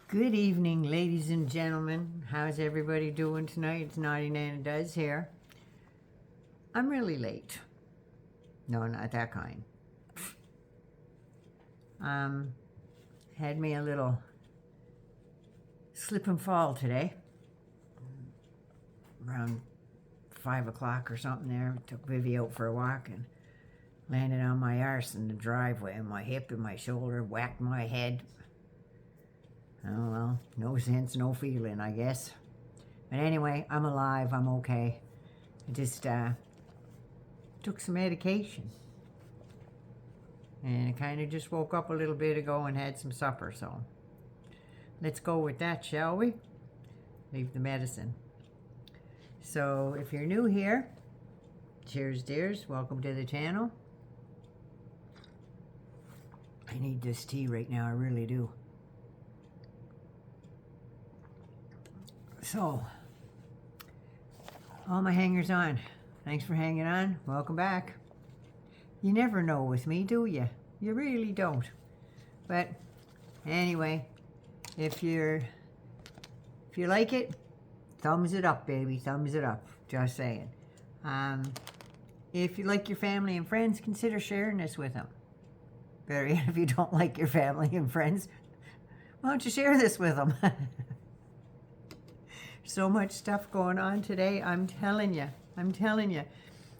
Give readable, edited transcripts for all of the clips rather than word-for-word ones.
Good evening, ladies and gentlemen. How's everybody doing tonight? It's Naughty Nana Does here. I'm really late. No, not that kind. Had me a little slip and fall today. Around 5 o'clock or something there. Took Vivi out for a walk and landed on my arse in the driveway, and my hip and my shoulder whacked my head. Oh, well, no sense, no feeling, I guess. But anyway, I'm alive, I'm okay. I just took some medication. And I kind of just woke up a little bit ago and had some supper, so let's go with that, shall we? Leave the medicine. So, if you're new here, cheers, dears. Welcome to the channel. I need this tea right now, I really do. So, all my hangers on, thanks for hanging on. Welcome back. You never know with me, do you? You really don't. But anyway, if you like it, thumbs it up, baby. Thumbs it up. Just saying. If you like your family and friends, consider sharing this with them. Better yet, if you don't like your family and friends, why don't you share this with them? So much stuff going on today, I'm telling you.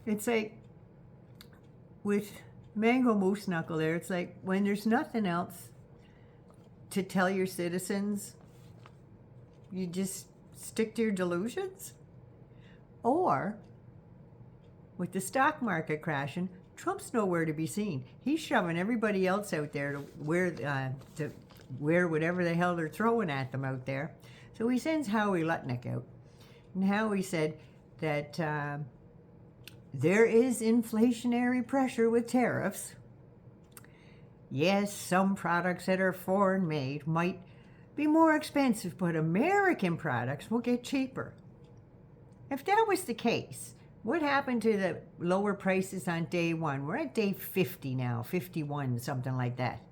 It's like, with Mango Moose Knuckle there, it's like, when there's nothing else to tell your citizens, you just stick to your delusions? Or, with the stock market crashing, Trump's nowhere to be seen. He's shoving everybody else out there to wear whatever the hell they're throwing at them out there. So he sends Howie Lutnick out. And Howie said that there is inflationary pressure with tariffs. Yes, some products that are foreign made might be more expensive, but American products will get cheaper. If that was the case, what happened to the lower prices on day one? We're at day 50 now, 51, something like that.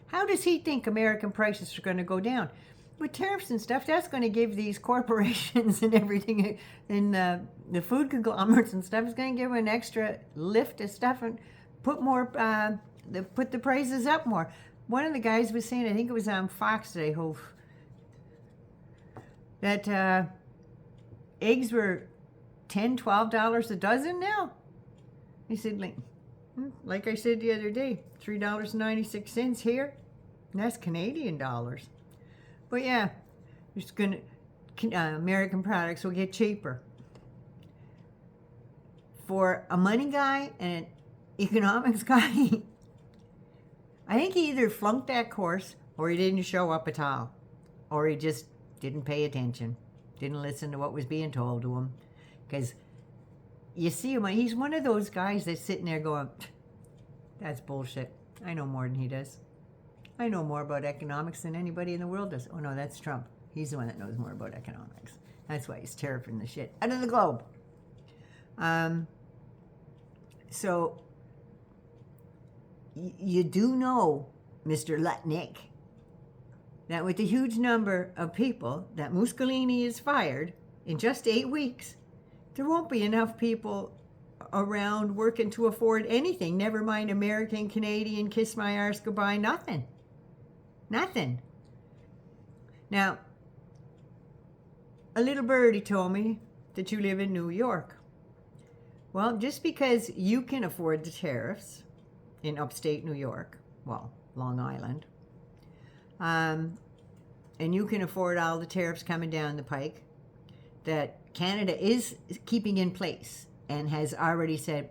How does he think American prices are going to go down? With tariffs and stuff, that's going to give these corporations and everything, and the food conglomerates and stuff, is going to give an extra lift of stuff and put the prices up more. One of the guys was saying, I think it was on Fox today, that eggs were $10, $12 a dozen now. He said, like I said the other day, $3.96 here, and that's Canadian dollars. But yeah, it's American products will get cheaper. For a money guy and an economics guy, I think he either flunked that course or he didn't show up at all. Or he just didn't pay attention, didn't listen to what was being told to him. Because you see him, he's one of those guys that's sitting there going, that's bullshit. I know more than he does. I know more about economics than anybody in the world does. Oh no, that's Trump. He's the one that knows more about economics. That's why he's tariffing the shit out of the globe. So, you do know, Mr. Lutnick, that with the huge number of people that Mussolini has fired in just 8 weeks, there won't be enough people around working to afford anything, never mind American, Canadian, kiss my arse goodbye, nothing. Nothing. Now, a little birdie told me that you live in New York. Well, just because you can afford the tariffs in upstate New York, well, Long Island, and you can afford all the tariffs coming down the pike that Canada is keeping in place and has already said,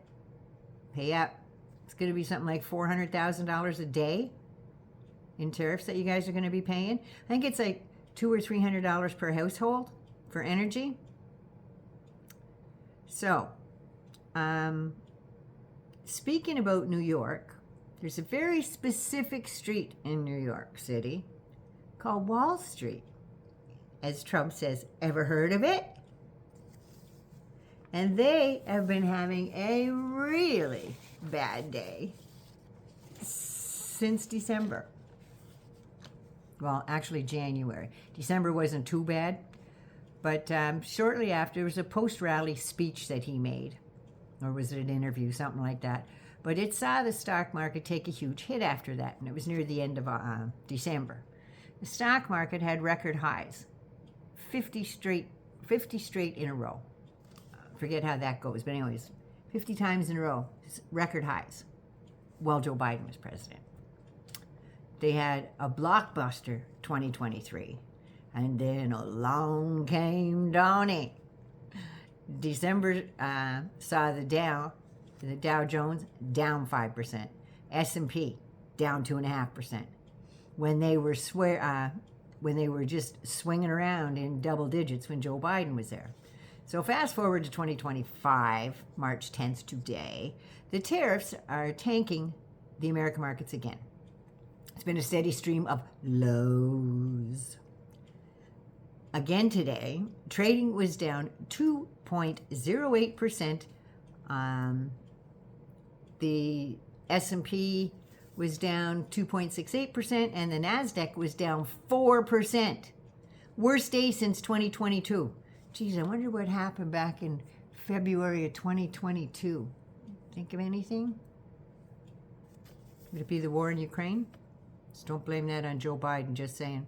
pay up. It's going to be something like $400,000 a day in tariffs that you guys are going to be paying. I think it's like $200 or $300 per household for energy. So, speaking about New York, there's a very specific street in New York City called Wall Street. As Trump says, ever heard of it? And they have been having a really bad day since December. Well, actually January. December wasn't too bad. But shortly after, there was a post-rally speech that he made. Or was it an interview, something like that. But it saw the stock market take a huge hit after that, and it was near the end of December. The stock market had record highs, 50 straight in a row. Forget how that goes, but anyways, 50 times in a row, record highs, while Joe Biden was president. They had a blockbuster 2023, and then along came Donnie. December saw the Dow Jones down 5%, S&P down 2.5%. When they were just swinging around in double digits when Joe Biden was there. So fast forward to 2025, March 10th today, the tariffs are tanking the American markets again. It's been a steady stream of lows. Again today, trading was down 2.08%. The S&P was down 2.68%, and the NASDAQ was down 4%. Worst day since 2022. Geez, I wonder what happened back in February of 2022. Think of anything? Would it be the war in Ukraine? Just don't blame that on Joe Biden, just saying.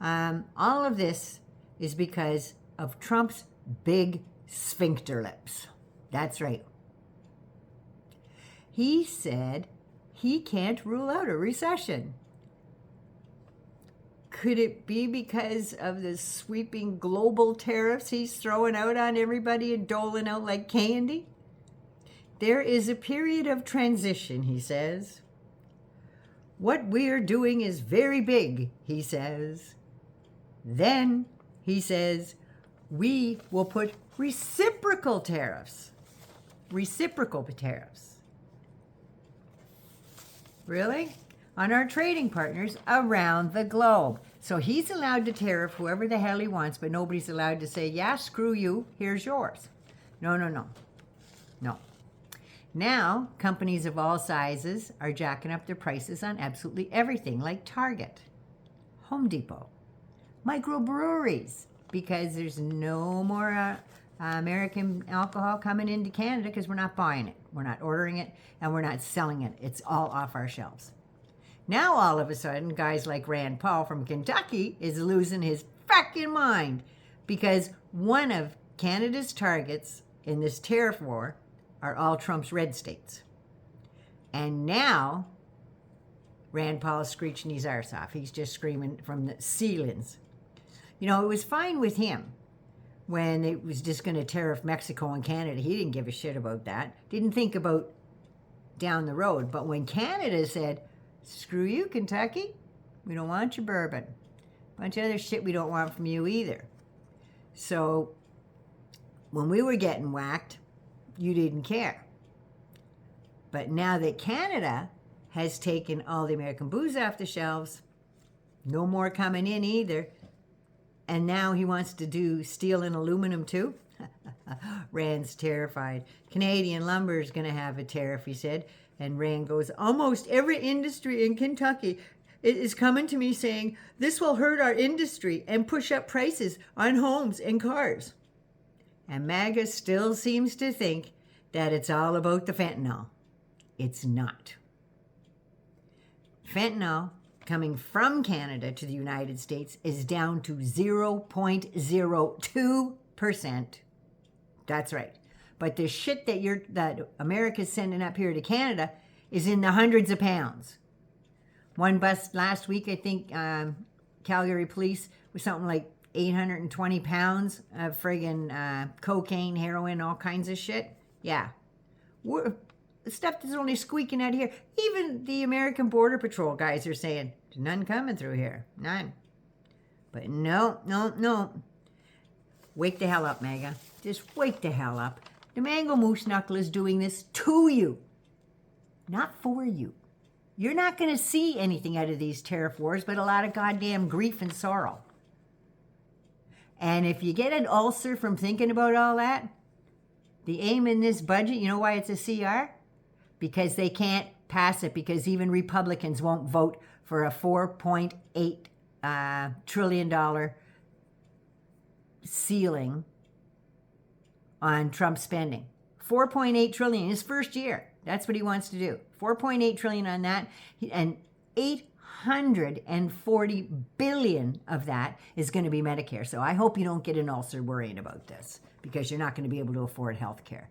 All of this is because of Trump's big sphincter lips. That's right. He said he can't rule out a recession. Could it be because of the sweeping global tariffs he's throwing out on everybody and doling out like candy? There is a period of transition, he says. What we're doing is very big, he says. Then, he says, we will put reciprocal tariffs. Reciprocal tariffs. Really? On our trading partners around the globe. So he's allowed to tariff whoever the hell he wants, but nobody's allowed to say, yeah, screw you, here's yours. No. Now, companies of all sizes are jacking up their prices on absolutely everything, like Target, Home Depot, microbreweries, because there's no more American alcohol coming into Canada because we're not buying it, we're not ordering it, and we're not selling it. It's all off our shelves. Now, all of a sudden, guys like Rand Paul from Kentucky is losing his fucking mind because one of Canada's targets in this tariff war are all Trump's red states. And now, Rand Paul is screeching his arse off. He's just screaming from the ceilings. You know, it was fine with him when it was just going to tariff Mexico and Canada. He didn't give a shit about that. Didn't think about down the road. But when Canada said, screw you, Kentucky, we don't want your bourbon. A bunch of other shit we don't want from you either. So when we were getting whacked, you didn't care. But now that Canada has taken all the American booze off the shelves, no more coming in either, and now he wants to do steel and aluminum too? Rand's terrified. Canadian lumber is going to have a tariff, he said. And Rand goes, almost every industry in Kentucky is coming to me saying, this will hurt our industry and push up prices on homes and cars. And MAGA still seems to think that it's all about the fentanyl. It's not. Fentanyl coming from Canada to the United States is down to 0.02%. That's right. But the shit that America's sending up here to Canada is in the hundreds of pounds. One bus last week, I think, Calgary police was something like 820 pounds of friggin' cocaine, heroin, all kinds of shit. Yeah. The stuff that's only squeaking out here. Even the American Border Patrol guys are saying, there's none coming through here. None. But no. Wake the hell up, MAGA. Just wake the hell up. The Mango Moose Knuckle is doing this to you, not for you. You're not going to see anything out of these tariff wars but a lot of goddamn grief and sorrow. And if you get an ulcer from thinking about all that, the aim in this budget, you know why it's a CR? Because they can't pass it because even Republicans won't vote for a $4.8 trillion ceiling on Trump spending. 4.8 trillion his first year. That's what he wants to do. 4.8 trillion on that, and 840 billion of that is going to be Medicare. So I hope you don't get an ulcer worrying about this, because you're not going to be able to afford health care.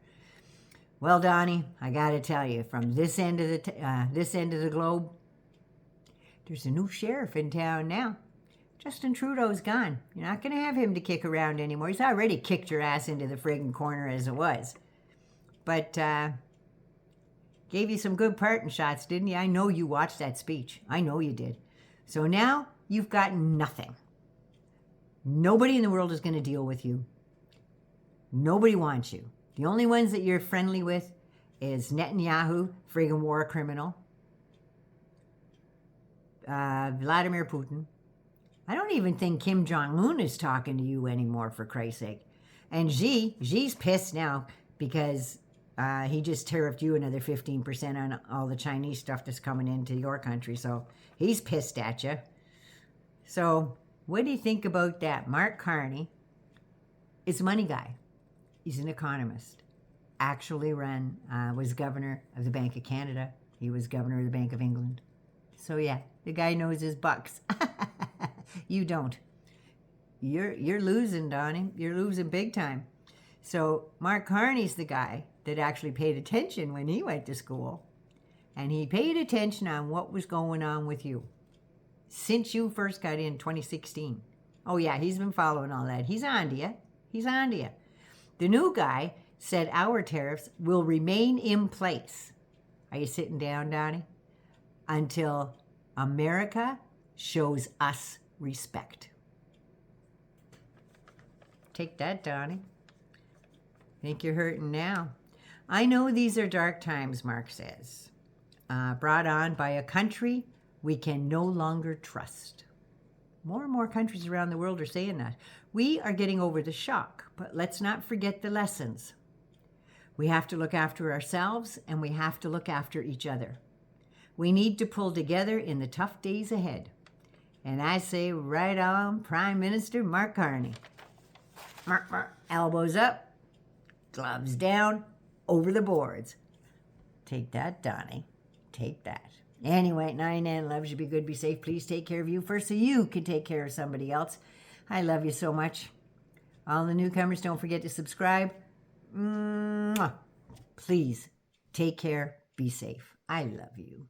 Well, Donnie, I got to tell you, from this end of the globe, there's a new sheriff in town now. Justin Trudeau's gone. You're not going to have him to kick around anymore. He's already kicked your ass into the friggin' corner as it was. But gave you some good parting shots, didn't you? I know you watched that speech. I know you did. So now you've got nothing. Nobody in the world is going to deal with you. Nobody wants you. The only ones that you're friendly with is Netanyahu, friggin' war criminal, Vladimir Putin. I don't even think Kim Jong-un is talking to you anymore, for Christ's sake. And Xi's pissed now because he just tariffed you another 15% on all the Chinese stuff that's coming into your country. So he's pissed at you. So what do you think about that? Mark Carney is a money guy. He's an economist. Actually was governor of the Bank of Canada. He was governor of the Bank of England. So yeah, the guy knows his bucks. You don't. You're losing, Donnie. You're losing big time. So Mark Carney's the guy that actually paid attention when he went to school. And he paid attention on what was going on with you since you first got in 2016. Oh yeah, he's been following all that. He's on to you. He's on to you. The new guy said our tariffs will remain in place. Are you sitting down, Donnie? Until America shows us respect. Take that, Donnie. Think you're hurting now. I know these are dark times, Mark says, brought on by a country we can no longer trust. More and more countries around the world are saying that. We are getting over the shock, but let's not forget the lessons. We have to look after ourselves, and we have to look after each other. We need to pull together in the tough days ahead. And I say, right on, Prime Minister Mark Carney. Mark, elbows up, gloves down, over the boards. Take that, Donnie. Take that. Anyway, 9N loves you. Be good, be safe. Please take care of you first so you can take care of somebody else. I love you so much. All the newcomers, don't forget to subscribe. Mwah. Please take care, be safe. I love you.